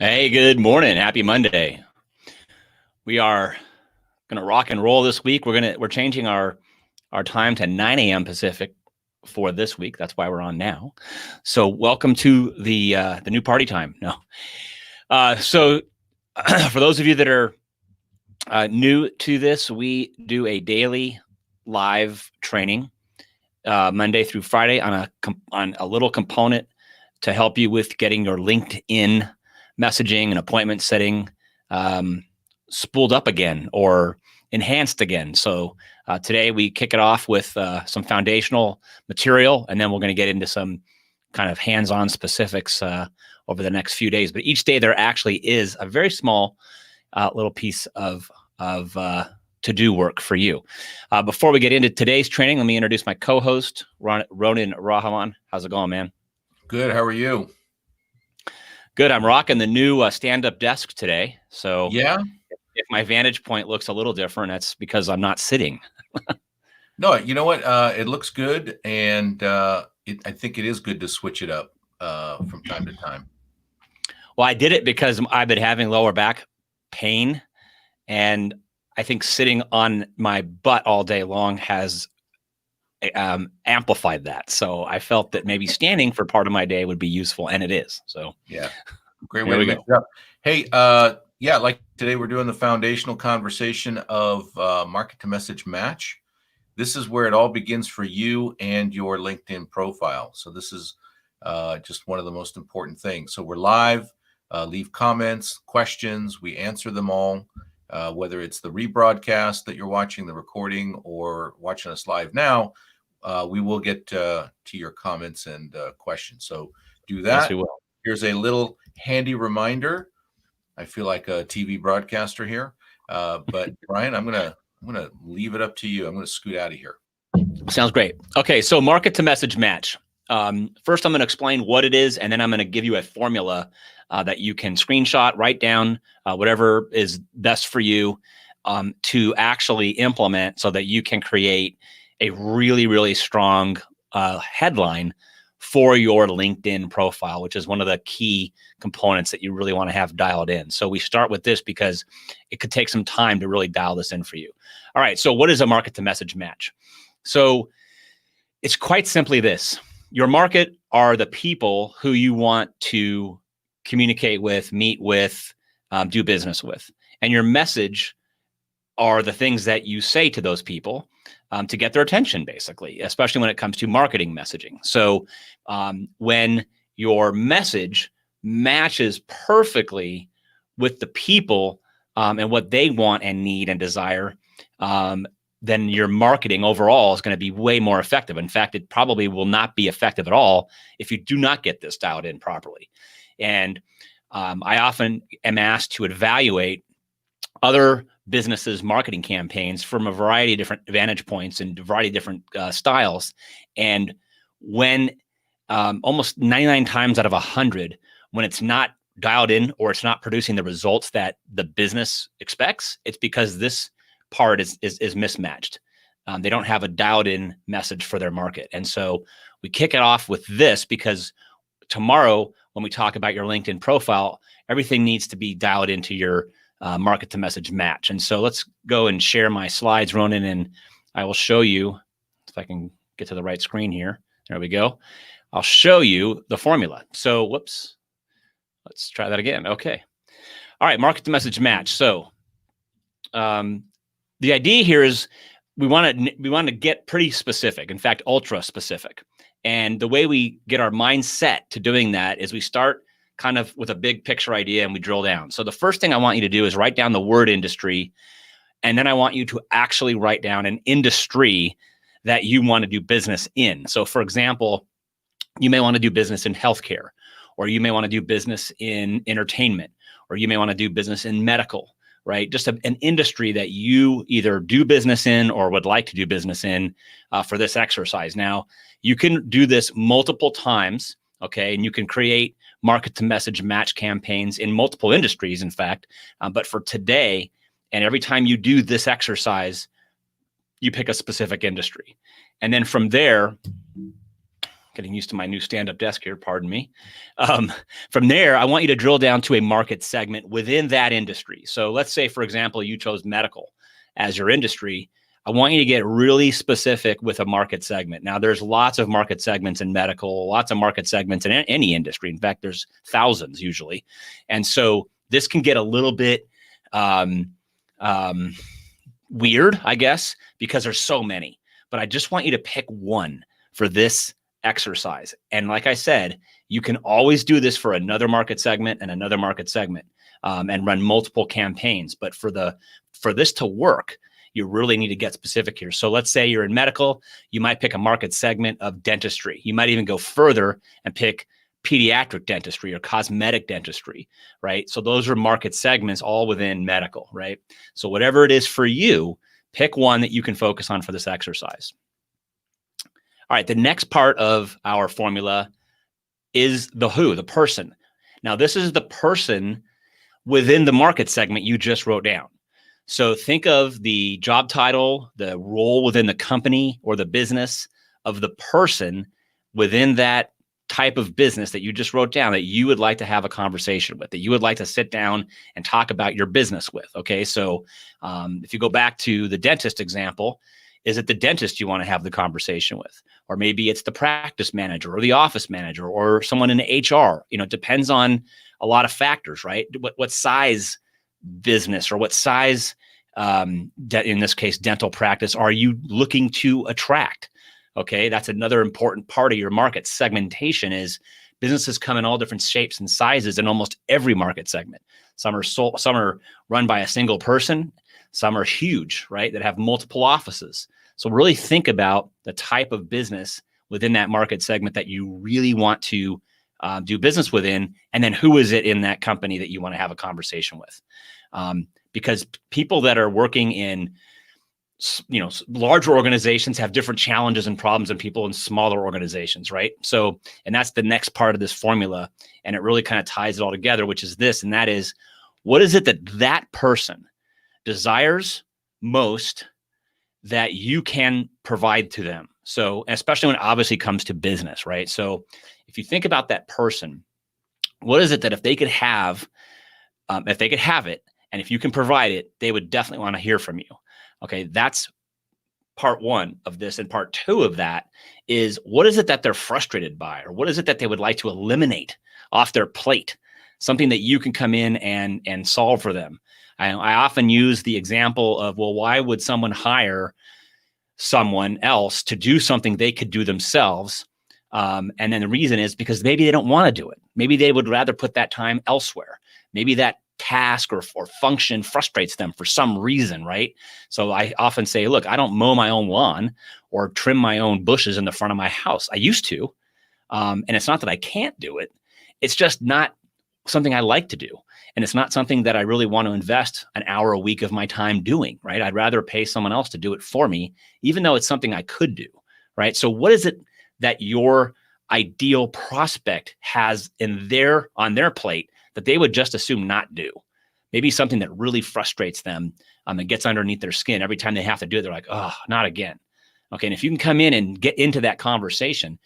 Hey, good morning. Happy Monday. We are gonna rock and roll this week. We're changing our time to 9 a.m. Pacific for this week. That's why we're on now. So welcome to the new party time. No. So for those of you that are new to this, we do a daily live training Monday through Friday on a little component to help you with getting your LinkedIn messaging and appointment setting spooled up again or enhanced again. So today we kick it off with some foundational material, and then we're going to get into some kind of hands-on specifics over the next few days. But each day there actually is a very small little piece of to-do work for you. Before we get into today's training, let me introduce my co-host, Ronan Rahman. How's it going, man? Good. How are you? Good. I'm rocking the new stand-up desk today. So yeah, if my vantage point looks a little different, that's because I'm not sitting. No, you know what? It looks good, and I think it is good to switch it up from time to time. Well, I did it because I've been having lower back pain, and I think sitting on my butt all day long has amplified that. So I felt that maybe standing for part of my day would be useful, and it is. So yeah, great way to mix it up. Hey, yeah, like today we're doing the foundational conversation of market to message match. This is where it all begins for you and your LinkedIn profile. So this is just one of the most important things. So we're live. Leave comments, questions. We answer them all, whether it's the rebroadcast that you're watching, the recording, or watching us live now. We will get to your comments and questions. So do that. Yes, we will. Here's a little handy reminder. I feel like a TV broadcaster here, but Brian, I'm gonna leave it up to you. I'm gonna scoot out of here. Sounds great. Okay, so market to message match. First, I'm going to explain what it is, and then I'm going to give you a formula that you can screenshot, write down, whatever is best for you to actually implement so that you can create a really, really strong headline for your LinkedIn profile, which is one of the key components that you really want to have dialed in. So we start with this because it could take some time to really dial this in for you. All right, so what is a market to message match? So it's quite simply this. Your market are the people who you want to communicate with, meet with, do business with. And your message are the things that you say to those people to get their attention, basically, especially when it comes to marketing messaging. So when your message matches perfectly with the people and what they want and need and desire, then your marketing overall is going to be way more effective. In fact, it probably will not be effective at all if you do not get this dialed in properly. And I often am asked to evaluate other businesses' marketing campaigns from a variety of different vantage points and a variety of different styles. And when almost 99 times out of 100, when it's not dialed in or it's not producing the results that the business expects, it's because this part is mismatched. They don't have a dialed in message for their market. And so we kick it off with this because tomorrow, when we talk about your LinkedIn profile, everything needs to be dialed into your market to message match. And so let's go and share my slides, Ronan, and I will show you, if I can get to the right screen here. There we go. I'll show you the formula. So, whoops, let's try that again. Okay. All right, market to message match. So, the idea here is we want to get pretty specific. In fact, ultra specific. And the way we get our mindset to doing that is we start kind of with a big picture idea and we drill down. So the first thing I want you to do is write down the word industry. And then I want you to actually write down an industry that you want to do business in. So for example, you may want to do business in healthcare, or you may want to do business in entertainment, or you may want to do business in medical, right? Just an industry that you either do business in or would like to do business in for this exercise. Now, you can do this multiple times, okay? And you can create market to message match campaigns in multiple industries, in fact. But for today, and every time you do this exercise, you pick a specific industry. And then from there, Getting used to my new stand-up desk here, pardon me. From there, I want you to drill down to a market segment within that industry. So let's say, for example, you chose medical as your industry. I want you to get really specific with a market segment. Now, there's lots of market segments in medical, lots of market segments in any industry. In fact, there's thousands usually. And so this can get a little bit weird, I guess, because there's so many. But I just want you to pick one for this exercise. And like I said, you can always do this for another market segment and another market segment, and run multiple campaigns. But for this to work, you really need to get specific here. So let's say you're in medical, you might pick a market segment of dentistry. You might even go further and pick pediatric dentistry or cosmetic dentistry, right? So those are market segments all within medical, right? So whatever it is for you, pick one that you can focus on for this exercise. All right, the next part of our formula is the who, the person. Now, this is the person within the market segment you just wrote down. So think of the job title, the role within the company or the business of the person within that type of business that you just wrote down that you would like to have a conversation with, that you would like to sit down and talk about your business with. Okay, so if you go back to the dentist example, is it the dentist you want to have the conversation with? Or maybe it's the practice manager or the office manager or someone in HR. You know, it depends on a lot of factors, right? What size business or what size, in this case, dental practice, are you looking to attract? Okay, that's another important part of your market segmentation is businesses come in all different shapes and sizes in almost every market segment. Some are run by a single person. Some are huge, right, that have multiple offices. So really think about the type of business within that market segment that you really want to do business within, and then who is it in that company that you want to have a conversation with. Because people that are working in larger organizations have different challenges and problems than people in smaller organizations, right? So, and that's the next part of this formula, and it really kind of ties it all together, which is this, and that is, what is it that person desires most that you can provide to them? So, especially when it obviously comes to business, right? So if you think about that person, what is it that if they could have it, and if you can provide it, they would definitely want to hear from you. Okay, that's part one of this. And part two of that is, what is it that they're frustrated by? Or what is it that they would like to eliminate off their plate? Something that you can come in and solve for them. I often use the example of, well, why would someone hire someone else to do something they could do themselves? And then the reason is because maybe they don't want to do it. Maybe they would rather put that time elsewhere. Maybe that task or function frustrates them for some reason, right? So I often say, look, I don't mow my own lawn or trim my own bushes in the front of my house. I used to. And it's not that I can't do it. It's just not something I like to do. And it's not something that I really want to invest an hour a week of my time doing, right? I'd rather pay someone else to do it for me, even though it's something I could do, right? So what is it that your ideal prospect has on their plate that they would just assume not do? Maybe something that really frustrates them and gets underneath their skin. Every time they have to do it, they're like, oh, not again. Okay, and if you can come in and get into that conversation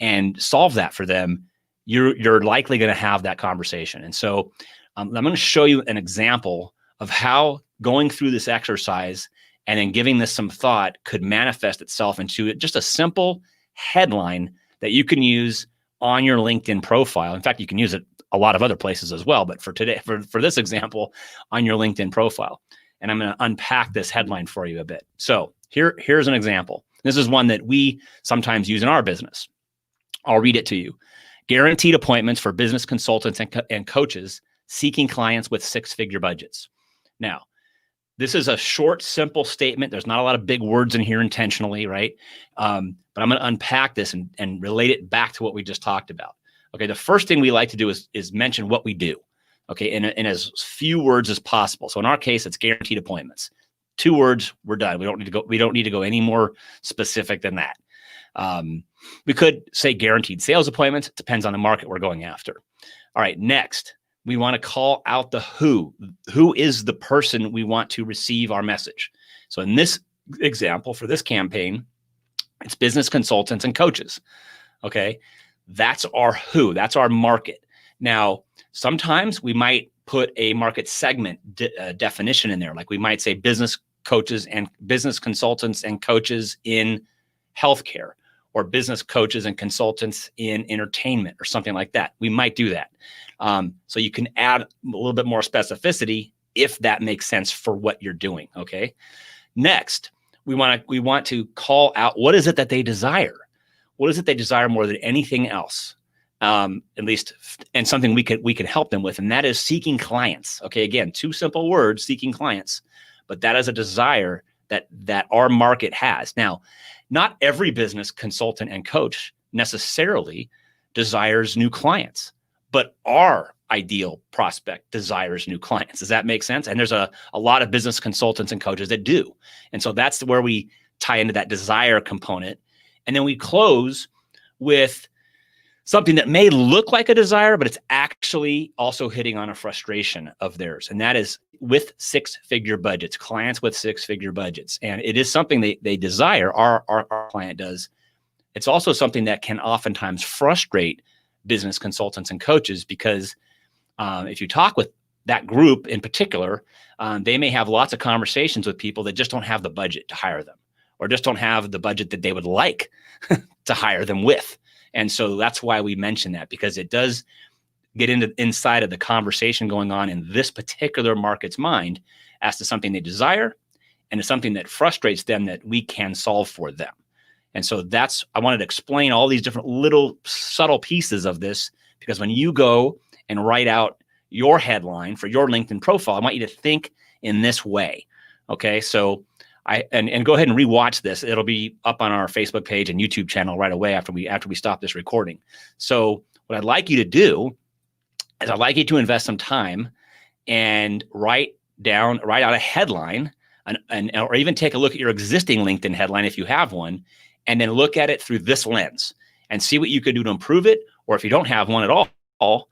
and solve that for them, you're likely going to have that conversation. And so I'm going to show you an example of how going through this exercise and then giving this some thought could manifest itself into just a simple headline that you can use on your LinkedIn profile. In fact, you can use it a lot of other places as well, but for today, for this example, on your LinkedIn profile. And I'm going to unpack this headline for you a bit. So here's an example. This is one that we sometimes use in our business. I'll read it to you. Guaranteed appointments for business consultants and coaches seeking clients with six-figure budgets. Now, this is a short, simple statement. There's not a lot of big words in here intentionally, right? But I'm going to unpack this and relate it back to what we just talked about. Okay, the first thing we like to do is mention what we do, okay, in as few words as possible. So in our case, it's guaranteed appointments. 2 words, we're done. We don't need to go any more specific than that. We could say guaranteed sales appointments. It depends on the market we're going after. All right, next, we want to call out the who. Who is the person we want to receive our message? So in this example, for this campaign, it's business consultants and coaches. Okay. That's our who, that's our market. Now, sometimes we might put a market segment definition in there. Like we might say business coaches and business consultants and coaches in healthcare, or business coaches and consultants in entertainment, or something like that. We might do that. So you can add a little bit more specificity if that makes sense for what you're doing. Okay. Next, we want to call out, what is it that they desire? What is it they desire more than anything else? At least, and something we can help them with, and that is seeking clients. Okay, again, two simple words, seeking clients, but that is a desire that our market has. Now, not every business consultant and coach necessarily desires new clients, but our ideal prospect desires new clients. Does that make sense? And there's a lot of business consultants and coaches that do. And so that's where we tie into that desire component. And then we close with something that may look like a desire, but it's actually also hitting on a frustration of theirs. And that is with six-figure budgets, clients with six-figure budgets. And it is something they desire, our client does. It's also something that can oftentimes frustrate business consultants and coaches, because if you talk with that group in particular, they may have lots of conversations with people that just don't have the budget to hire them, or just don't have the budget that they would like to hire them with. And so that's why we mention that, because it does get inside of the conversation going on in this particular market's mind as to something they desire, and it's something that frustrates them that we can solve for them. And so I wanted to explain all these different little subtle pieces of this, because when you go and write out your headline for your LinkedIn profile, I want you to think in this way. Okay. So and go ahead and rewatch this. It'll be up on our Facebook page and YouTube channel right away after we stop this recording. So what I'd like you to do is I'd like you to invest some time and write out a headline, or even take a look at your existing LinkedIn headline if you have one, and then look at it through this lens and see what you could do to improve it. Or if you don't have one at all,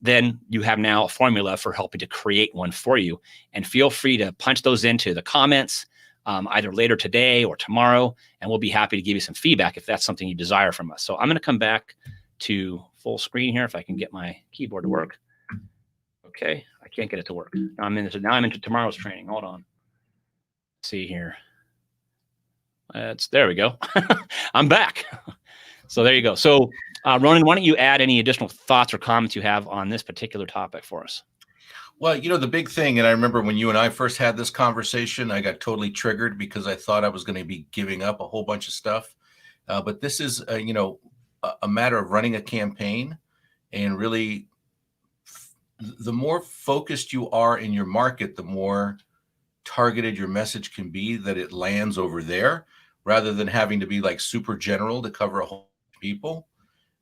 then you have now a formula for helping to create one for you. And feel free to punch those into the comments either later today or tomorrow, and we'll be happy to give you some feedback if that's something you desire from us. So I'm going to come back to full screen here if I can get my keyboard to work. Okay, I can't get it to work. Now I'm into tomorrow's training. Hold on. Let's see here. There we go. I'm back. So there you go. So Ronan, why don't you add any additional thoughts or comments you have on this particular topic for us? Well, the big thing, and I remember when you and I first had this conversation, I got totally triggered because I thought I was going to be giving up a whole bunch of stuff. But this is, a matter of running a campaign, and really the more focused you are in your market, the more targeted your message can be, that it lands over there, rather than having to be like super general to cover a whole bunch of people,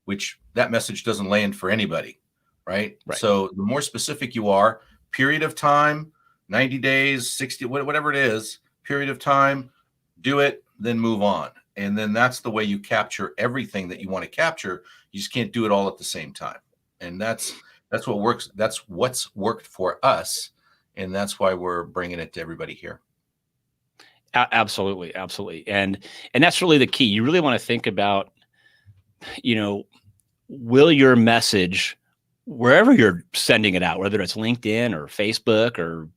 which that message doesn't land for anybody. Right. So the more specific you are, period of time, 90 days, 60, whatever it is, period of time, do it, then move on. And then that's the way you capture everything that you want to capture. You just can't do it all at the same time. And that's what works. That's what's worked for us. And that's why we're bringing it to everybody here. Absolutely. Absolutely. And that's really the key. You really want to think about, will your message, wherever you're sending it out, whether it's LinkedIn or Facebook or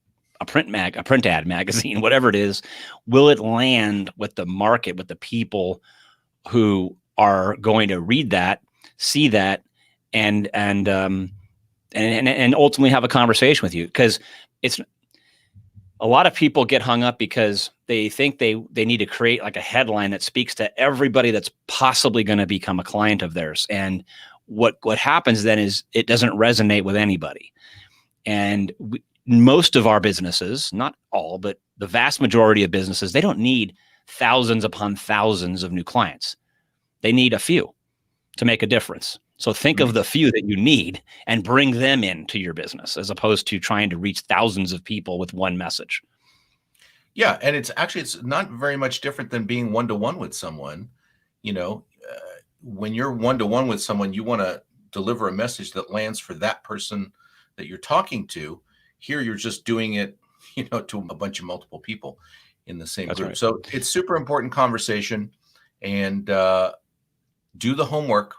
a print ad magazine, whatever it is, will it land with the market, with the people who are going to read that, see that, and ultimately have a conversation with you? Because it's a lot of people get hung up because they think they need to create like a headline that speaks to everybody that's possibly going to become a client of theirs. And what happens then is it doesn't resonate with anybody. And most of our businesses, not all, but the vast majority of businesses, they don't need thousands upon thousands of new clients. They need a few to make a difference. So think of the few that you need and bring them into your business, as opposed to trying to reach thousands of people with one message. Yeah. And it's not very much different than being one-to-one with someone. When you're one-to-one with someone, you want to deliver a message that lands for that person that you're talking to. Here, you're just doing it, to a bunch of multiple people in the same group. Right. So it's super important conversation, and do the homework,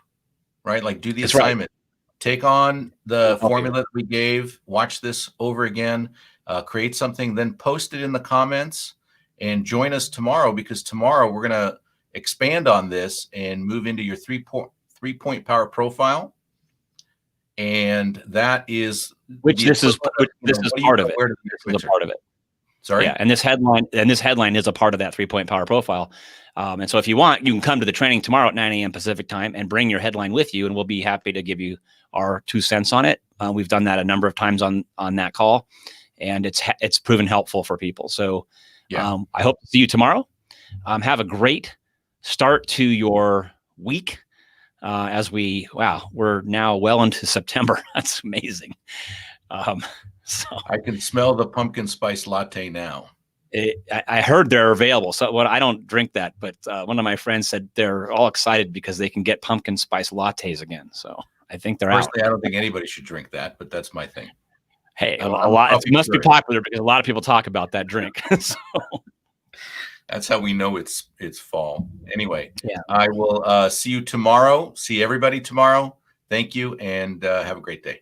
right? Like do the That's right. assignment, take on the Help you. formula that we gave, watch this over again, create something, then post it in the comments and join us tomorrow, because tomorrow we're going to expand on this and move into your three-point power profile. And that is this is part of it. This is a part of it. Sorry. Yeah, and this headline is a part of that 3-point power profile. And so if you want, you can come to the training tomorrow at 9 a.m. Pacific time and bring your headline with you, and we'll be happy to give you our 2 cents on it. We've done that a number of times on that call, and it's proven helpful for people. So I hope to see you tomorrow. Have a great start to your week. We're now well into September. That's amazing. So I can smell the pumpkin spice latte now. I heard they're available. So I don't drink that, but one of my friends said they're all excited because they can get pumpkin spice lattes again. So I think they're out. Personally, I don't think anybody should drink that, but that's my thing. Hey, it must be popular because a lot of people talk about that drink. So that's how we know it's fall. Anyway, I will see you tomorrow. See everybody tomorrow. Thank you, and have a great day.